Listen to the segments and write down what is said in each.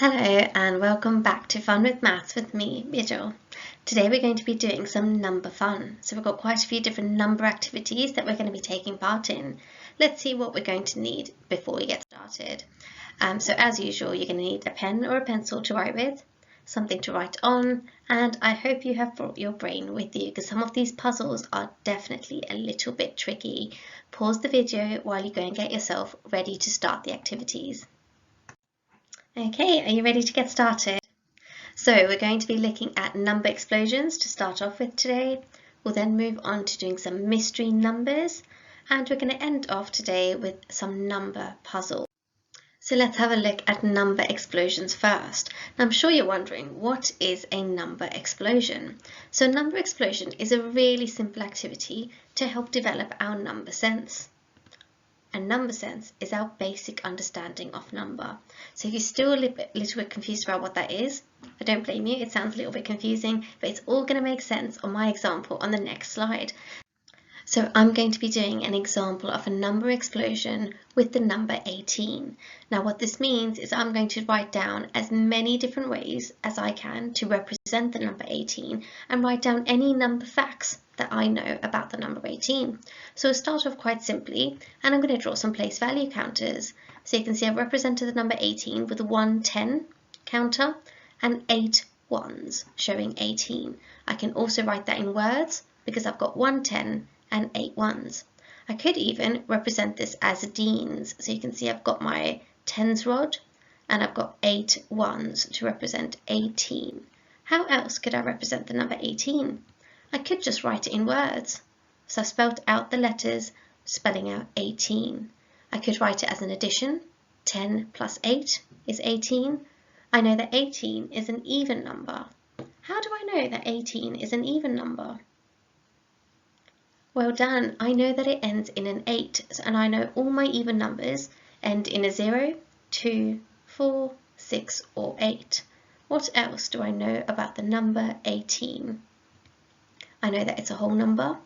Hello and welcome back to Fun with Maths with me, Beejal. Today we're going to be doing some number fun. So we've got quite a few different number activities that we're going to be taking part in. Let's see what we're going to need before we get started. So as usual, you're going to need a pen or a pencil to write with, something to write on, and I hope you have brought your brain with you because some of these puzzles are definitely a little bit tricky. Pause the video while you go and get yourself ready to start the activities. Okay, are you ready to get started? So we're going to be looking at number explosions to start off with today. We'll then move on to doing some mystery numbers, and we're going to end off today with some number puzzles. So let's have a look at number explosions first. Now, I'm sure you're wondering, what is a number explosion? So a number explosion is a really simple activity to help develop our number sense. And number sense is our basic understanding of number. So if you're still a little bit confused about what that is, I don't blame you. It sounds a little bit confusing, but it's all going to make sense on my example on the next slide. So I'm going to be doing an example of a number explosion with the number 18. Now what this means is I'm going to write down as many different ways as I can to represent the number 18 and write down any number facts that I know about the number 18. So I'll start off quite simply, and I'm going to draw some place value counters. So you can see I've represented the number 18 with a 110 counter and 8 ones showing 18. I can also write that in words because I've got 110 and 8 ones. I could even represent this as deans. So you can see I've got my tens rod and I've got 8 ones to represent 18. How else could I represent the number 18? I could just write it in words. So I've spelled out the letters, spelling out 18. I could write it as an addition. 10 plus 8 is 18. I know that 18 is an even number. How do I know that 18 is an even number? Well done, I know that it ends in an 8, and I know all my even numbers end in a 0, 2, 4, 6 or 8. What else do I know about the number 18? I know that it's a whole number.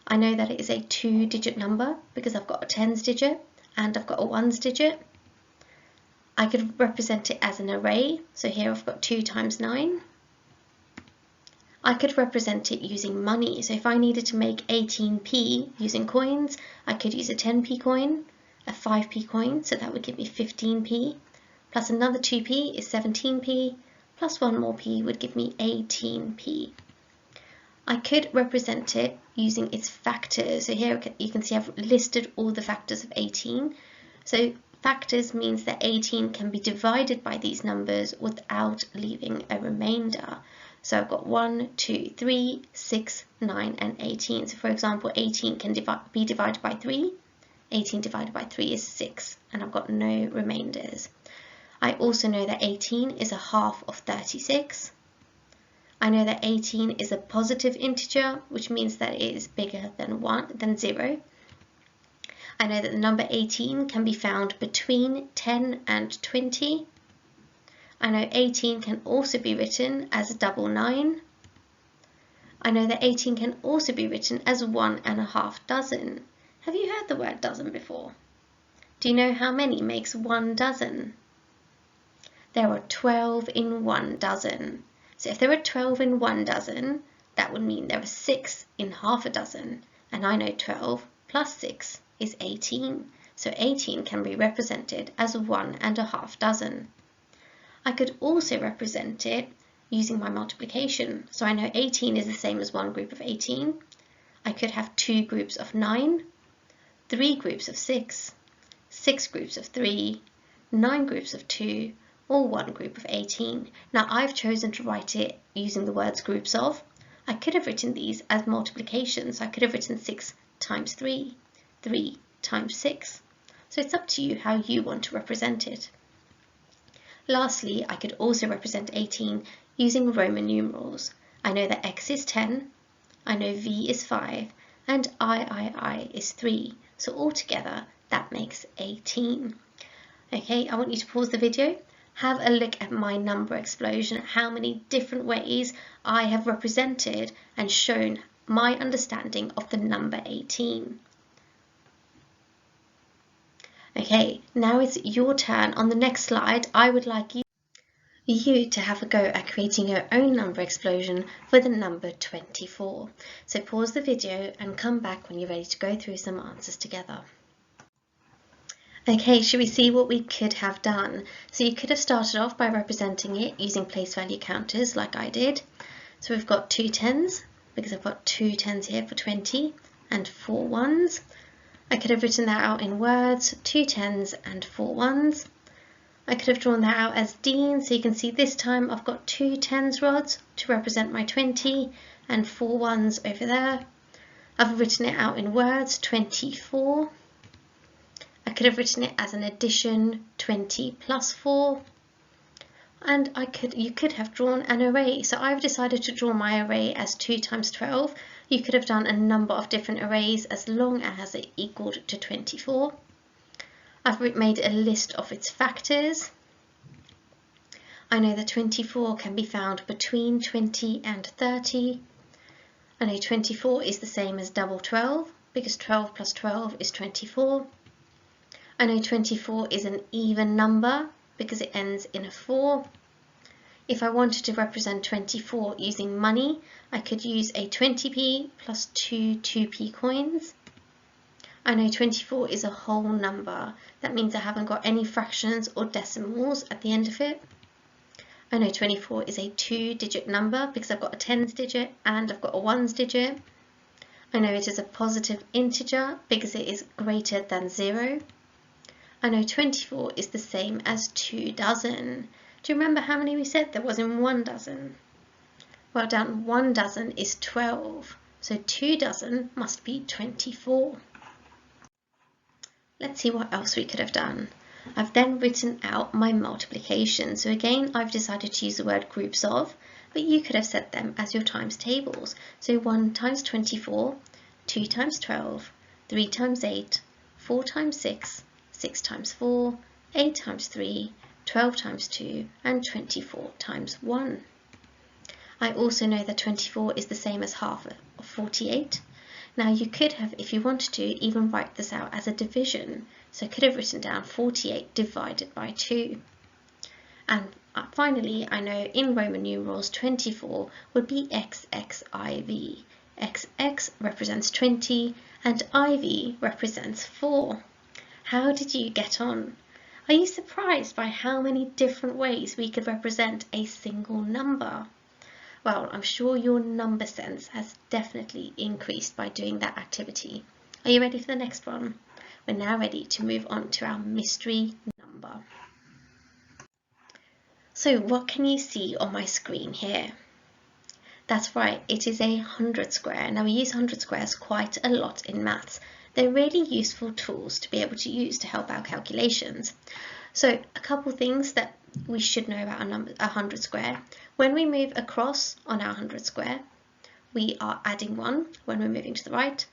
I know that it is a 2-digit number because I've got a tens digit and I've got a ones digit. I could represent it as an array, so here I've got 2 times 9. I could represent it using money, so if I needed to make 18p using coins, I could use a 10p coin, a 5p coin, so that would give me 15p, plus another 2p is 17p, plus one more p would give me 18p. I could represent it using its factors, so here you can see I've listed all the factors of 18. So factors means that 18 can be divided by these numbers without leaving a remainder. So I've got 1, 2, 3, 6, 9 and 18. So for example, 18 can be divided by 3. 18 divided by 3 is 6 and I've got no remainders. I also know that 18 is a half of 36. I know that 18 is a positive integer, which means that it is bigger than 0. I know that the number 18 can be found between 10 and 20. I know 18 can also be written as a double 9. I know that 18 can also be written as 1½ dozen. Have you heard the word dozen before? Do you know how many makes 1 dozen? There are 12 in 1 dozen. So if there are 12 in 1 dozen, that would mean there are 6 in half a dozen. And I know 12 plus 6 is 18. So 18 can be represented as 1½ dozen. I could also represent it using my multiplication. So I know 18 is the same as one group of 18. I could have 2 groups of 9, 3 groups of 6, 6 groups of 3, 9 groups of 2, or 1 group of 18. Now I've chosen to write it using the words groups of. I could have written these as multiplications. I could have written 6 times 3, 3 times 6. So it's up to you how you want to represent it. Lastly, I could also represent 18 using Roman numerals. I know that X is 10, I know V is 5, and I is 3. So altogether, that makes 18. Okay, I want you to pause the video, have a look at my number explosion, how many different ways I have represented and shown my understanding of the number 18. Okay, now it's your turn. On the next slide, I would like you to have a go at creating your own number explosion for the number 24. So pause the video and come back when you're ready to go through some answers together. Okay, should we see what we could have done? So you could have started off by representing it using place value counters like I did. So we've got 2 tens, because I've got 2 tens here for 20, and 4 ones. I could have written that out in words, 2 tens and 4 ones. I could have drawn that out as Dean, so you can see this time I've got 2 tens rods to represent my 20 and 4 ones over there. I've written it out in words, 24. I could have written it as an addition, 20 plus 4. And you could have drawn an array. So I've decided to draw my array as 2 times 12. You could have done a number of different arrays as long as it equaled to 24. I've made a list of its factors. I know that 24 can be found between 20 and 30. I know 24 is the same as double 12 because 12 plus 12 is 24. I know 24 is an even number because it ends in a 4. If I wanted to represent 24 using money, I could use a 20p plus 2 2p coins. I know 24 is a whole number. That means I haven't got any fractions or decimals at the end of it. I know 24 is a 2-digit number because I've got a tens digit and I've got a ones digit. I know it is a positive integer because it is greater than 0. I know 24 is the same as 2 dozen. Do you remember how many we said there was in 1 dozen? Well done, 1 dozen is 12, so 2 dozen must be 24. Let's see what else we could have done. I've then written out my multiplication. So again, I've decided to use the word groups of, but you could have set them as your times tables. So 1 times 24, 2 times 12, 3 times 8, 4 times 6, 6 times 4, 8 times 3, 12 times 2, and 24 times 1. I also know that 24 is the same as half of 48. Now you could have, if you wanted to, even write this out as a division. So I could have written down 48 divided by 2. And finally, I know in Roman numerals 24 would be XXIV. XX represents 20 and IV represents 4. How did you get on? Are you surprised by how many different ways we could represent a single number? Well, I'm sure your number sense has definitely increased by doing that activity. Are you ready for the next one? We're now ready to move on to our mystery number. So what can you see on my screen here? That's right, it is a 100 square. Now we use 100 squares quite a lot in maths. They're really useful tools to be able to use to help our calculations. So a couple things that we should know about a 100 square. When we move across on our 100 square, we are adding 1 when we're moving to the right.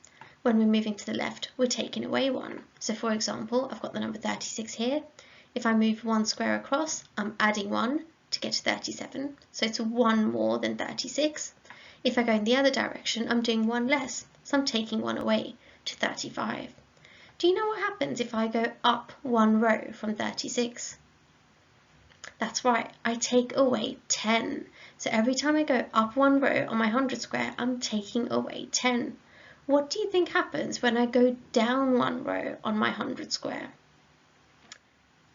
When we're moving to the left, we're taking away 1. So for example, I've got the number 36 here. If I move 1 square across, I'm adding 1 to get to 37. So it's 1 more than 36. If I go in the other direction, I'm doing 1 less. So I'm taking 1 away to 35. Do you know what happens if I go up 1 row from 36? That's right, I take away 10. So every time I go up 1 row on my 100 square, I'm taking away 10. What do you think happens when I go down 1 row on my 100 square?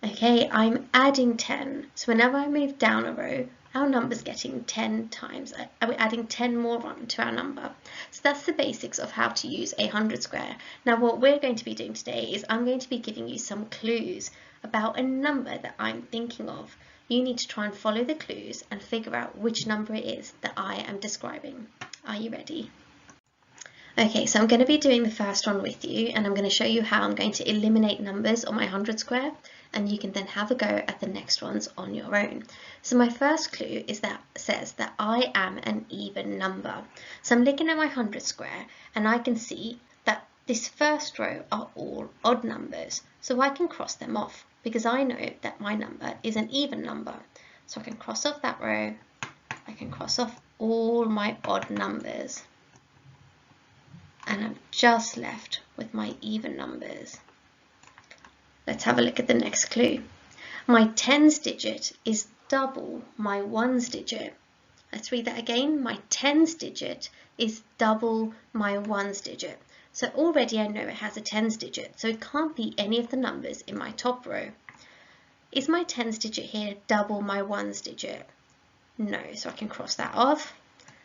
Okay, I'm adding 10. So whenever I move down a row, our number's getting 10 times. We're adding 10 more on to our number. So that's the basics of how to use a 100 square. Now what we're going to be doing today is I'm going to be giving you some clues about a number that I'm thinking of. You need to try and follow the clues and figure out which number it is that I am describing. Are you ready? Okay, so I'm going to be doing the first one with you, and I'm going to show you how I'm going to eliminate numbers on my 100 square, and you can then have a go at the next ones on your own. So my first clue is that says that I am an even number. So I'm looking at my 100 square, and I can see that this first row are all odd numbers, so I can cross them off because I know that my number is an even number. So I can cross off that row, I can cross off all my odd numbers, and I'm just left with my even numbers. Let's have a look at the next clue. My tens digit is double my ones digit. Let's read that again. My tens digit is double my ones digit. So already I know it has a tens digit, so it can't be any of the numbers in my top row. Is my tens digit here double my ones digit? No, so I can cross that off.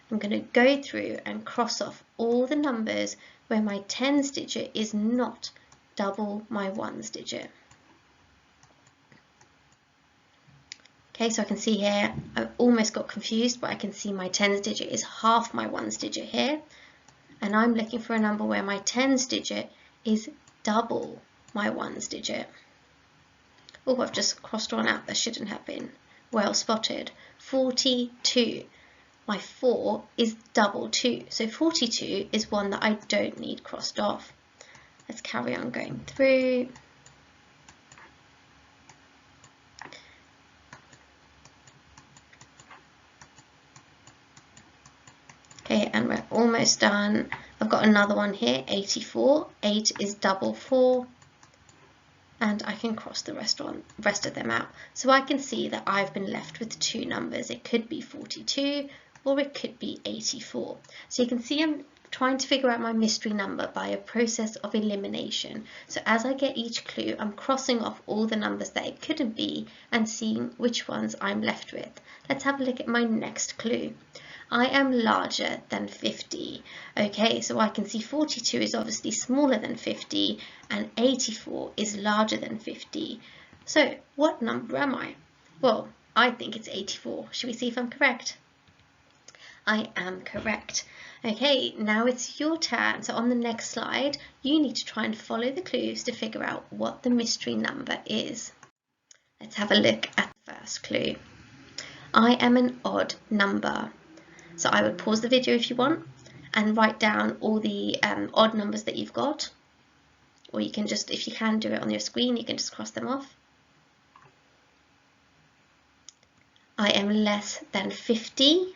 I'm going to go through and cross off all the numbers where my tens digit is not double my ones digit. Okay, so I can see here, I almost got confused, but I can see my tens digit is half my ones digit here. And I'm looking for a number where my tens digit is double my ones digit. Oh, I've just crossed one out that shouldn't have been. Well spotted. 42. My 4 is double 2. So 42 is one that I don't need crossed off. Let's carry on going through. Okay, and we're almost done. I've got another one here, 84. 8 is double 4. And I can cross the rest of them out. So I can see that I've been left with two numbers. It could be 42 or it could be 84. So you can see I'm trying to figure out my mystery number by a process of elimination. So as I get each clue, I'm crossing off all the numbers that it couldn't be and seeing which ones I'm left with. Let's have a look at my next clue. I am larger than 50. Okay, so I can see 42 is obviously smaller than 50 and 84 is larger than 50. So what number am I? Well, I think it's 84. Should we see if I'm correct? I am correct. Okay, now it's your turn. So on the next slide, you need to try and follow the clues to figure out what the mystery number is. Let's have a look at the first clue. I am an odd number. So I would pause the video if you want and write down all the odd numbers that you've got. Or you can just, if you can do it on your screen, you can just cross them off. I am less than 50.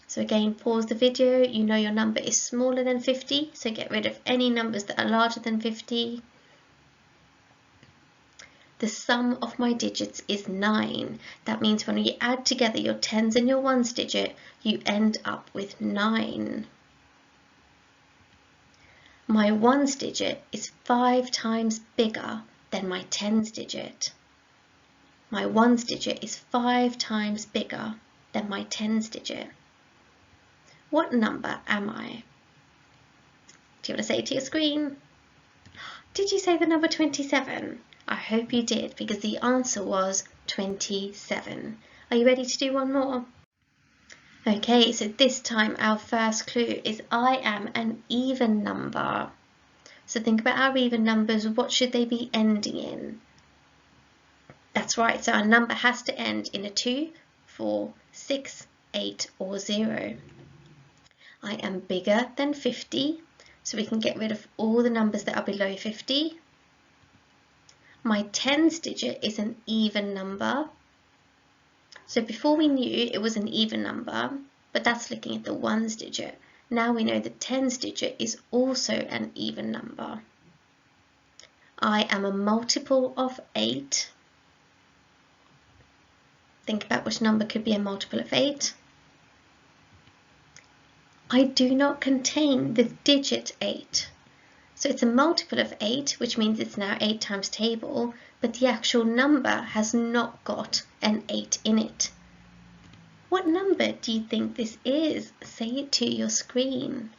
So again, pause the video. You know your number is smaller than 50. So get rid of any numbers that are larger than 50. The sum of my digits is 9. That means when you add together your tens and your ones digit, you end up with 9. My ones digit is 5 times bigger than my tens digit. My ones digit is 5 times bigger than my tens digit. What number am I? Do you want to say it to your screen? Did you say the number 27? I hope you did, because the answer was 27. Are you ready to do one more? Okay, so this time our first clue is I am an even number. So think about our even numbers. What should they be ending in? That's right, so our number has to end in a 2, 4, 6, 8 or 0. I am bigger than 50, so we can get rid of all the numbers that are below 50. My tens digit is an even number. So before we knew it was an even number, but that's looking at the ones digit. Now we know the tens digit is also an even number. I am a multiple of 8. Think about which number could be a multiple of 8. I do not contain the digit 8. So it's a multiple of 8, which means it's now 8 times table, but the actual number has not got an 8 in it. What number do you think this is? Say it to your screen.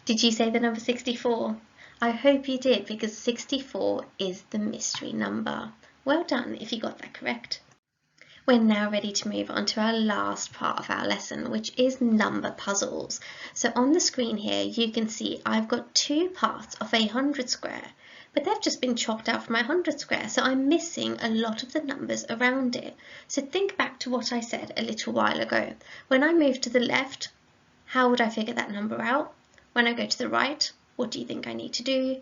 Did you say the number 64? I hope you did, because 64 is the mystery number. Well done if you got that correct. We're now ready to move on to our last part of our lesson, which is number puzzles. So on the screen here, you can see I've got two parts of a 100 square, but they've just been chopped out from my 100 square, so I'm missing a lot of the numbers around it. So think back to what I said a little while ago. When I move to the left, how would I figure that number out? When I go to the right, what do you think I need to do?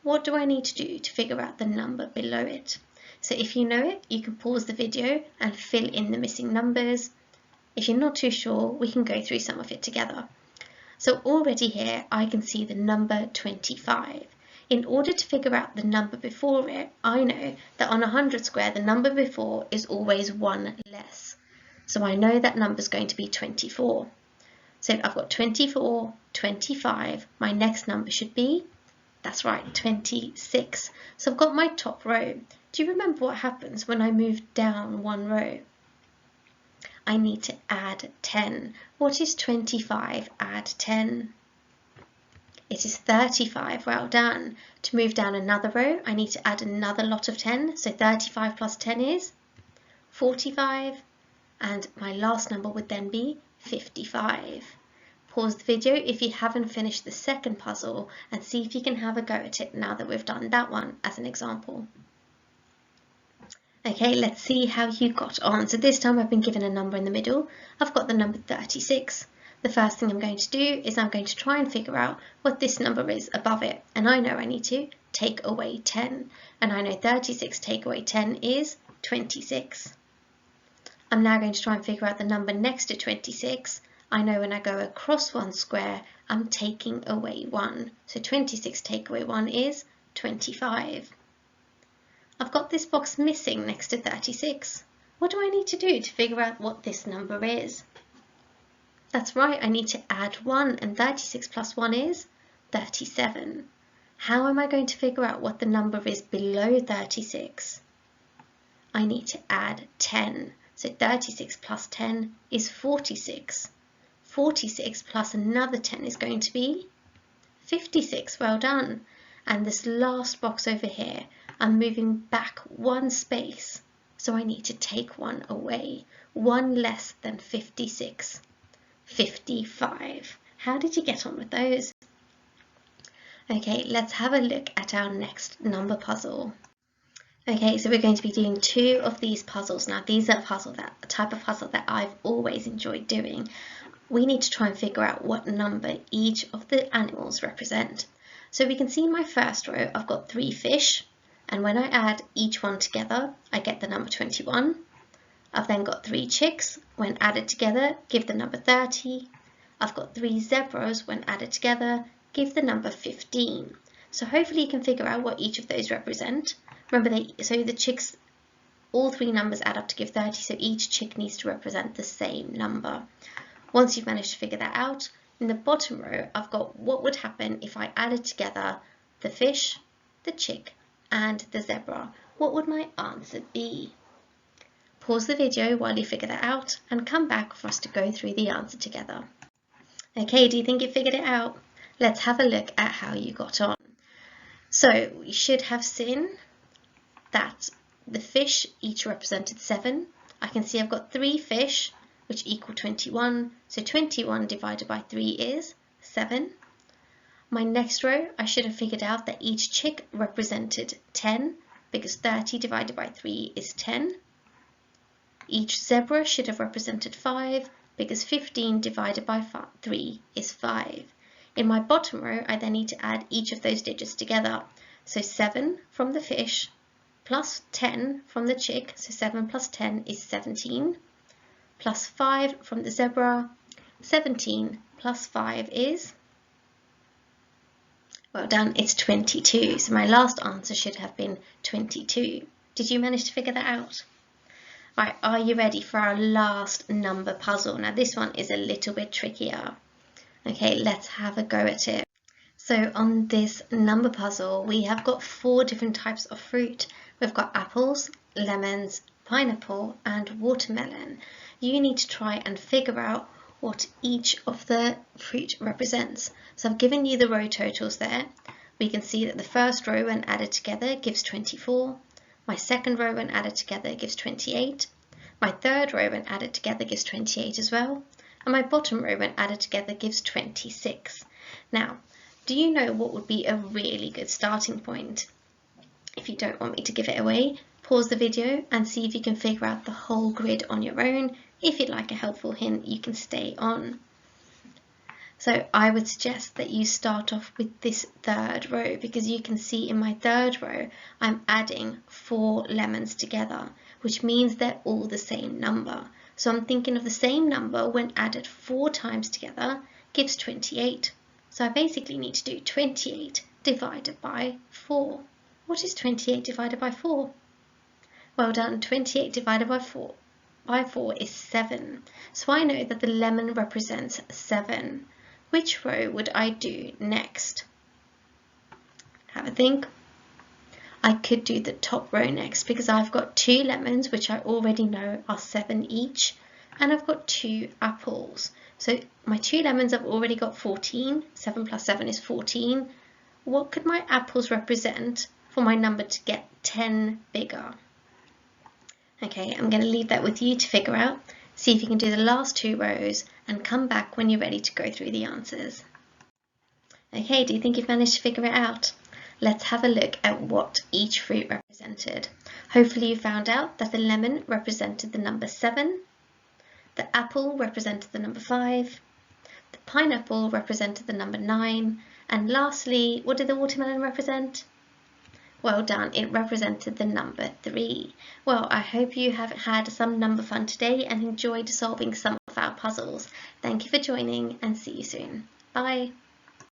What do I need to do to figure out the number below it? So if you know it, you can pause the video and fill in the missing numbers. If you're not too sure, we can go through some of it together. So already here, I can see the number 25. In order to figure out the number before it, I know that on 100 square, the number before is always one less. So I know that number is going to be 24. So I've got 24, 25. My next number should be, that's right, 26. So I've got my top row. Do you remember what happens when I move down one row? I need to add 10. What is 25 add 10? It is 35, well done. To move down another row, I need to add another lot of 10. So 35 plus 10 is 45. And my last number would then be 55. Pause the video if you haven't finished the second puzzle and see if you can have a go at it now that we've done that one as an example. Okay, let's see how you got on. So this time I've been given a number in the middle. I've got the number 36. The first thing I'm going to do is I'm going to try and figure out what this number is above it. And I know I need to take away 10. And I know 36 take away 10 is 26. I'm now going to try and figure out the number next to 26. I know when I go across one square, I'm taking away 1. So 26 take away 1 is 25. I've got this box missing next to 36. What do I need to do to figure out what this number is? That's right, I need to add 1, and 36 plus 1 is 37. How am I going to figure out what the number is below 36? I need to add 10. So 36 plus 10 is 46. 46 plus another 10 is going to be 56. Well done. And this last box over here, I'm moving back one space. So I need to take 1 away. 1 less than 56. 55. How did you get on with those? Okay, let's have a look at our next number puzzle. Okay, so we're going to be doing 2 of these puzzles. Now, these are a type of puzzle that I've always enjoyed doing. We need to try and figure out what number each of the animals represent. So we can see in my first row, I've got 3 fish, and when I add each one together, I get the number 21. I've then got 3 chicks, when added together, give the number 30. I've got 3 zebras, when added together, give the number 15. So hopefully you can figure out what each of those represent. Remember, so the chicks, all 3 numbers add up to give 30, so each chick needs to represent the same number. Once you've managed to figure that out, in the bottom row, I've got what would happen if I added together the fish, the chick, and the zebra. What would my answer be? Pause the video while you figure that out and come back for us to go through the answer together. Okay, do you think you figured it out? Let's have a look at how you got on. So we should have seen that the fish each represented 7. I can see I've got 3 fish, which equal 21. So 21 divided by 3 is 7. My next row, I should have figured out that each chick represented 10, because 30 divided by 3 is 10. Each zebra should have represented 5, because 15 divided by 3 is 5. In my bottom row, I then need to add each of those digits together. So 7 from the fish, plus 10 from the chick, so 7 plus 10 is 17, plus 5 from the zebra, 17 plus 5 is, well done, it's 22. So my last answer should have been 22. Did you manage to figure that out? Right, are you ready for our last number puzzle? Now this one is a little bit trickier. Okay, let's have a go at it. So on this number puzzle, we have got 4 different types of fruit. We've got apples, lemons, pineapple, and watermelon. You need to try and figure out what each of the fruit represents. So I've given you the row totals there. We can see that the first row when added together gives 24. My second row when added together gives 28. My third row when added together gives 28 as well. And my bottom row when added together gives 26. Now, do you know what would be a really good starting point? If you don't want me to give it away, pause the video and see if you can figure out the whole grid on your own. If you'd like a helpful hint, you can stay on. So I would suggest that you start off with this third row, because you can see in my third row, I'm adding 4 lemons together, which means they're all the same number. So I'm thinking of the same number when added 4 times together gives 28. So I basically need to do 28 divided by 4. What is 28 divided by 4? Well done, 28 divided by 4 is 7. So I know that the lemon represents 7. Which row would I do next? Have a think. I could do the top row next because I've got 2 lemons, which I already know are 7 each, and I've got 2 apples. So my 2 lemons have already got 14. 7 plus 7 is 14. What could my apples represent for my number to get 10 bigger? Okay, I'm going to leave that with you to figure out. See if you can do the last 2 rows and come back when you're ready to go through the answers. Okay, do you think you've managed to figure it out? Let's have a look at what each fruit represented. Hopefully you found out that the lemon represented the number 7, the apple represented the number 5, the pineapple represented the number 9, and lastly, what did the watermelon represent? Well done, it represented the number 3. Well, I hope you have had some number fun today and enjoyed solving some of our puzzles. Thank you for joining and see you soon. Bye.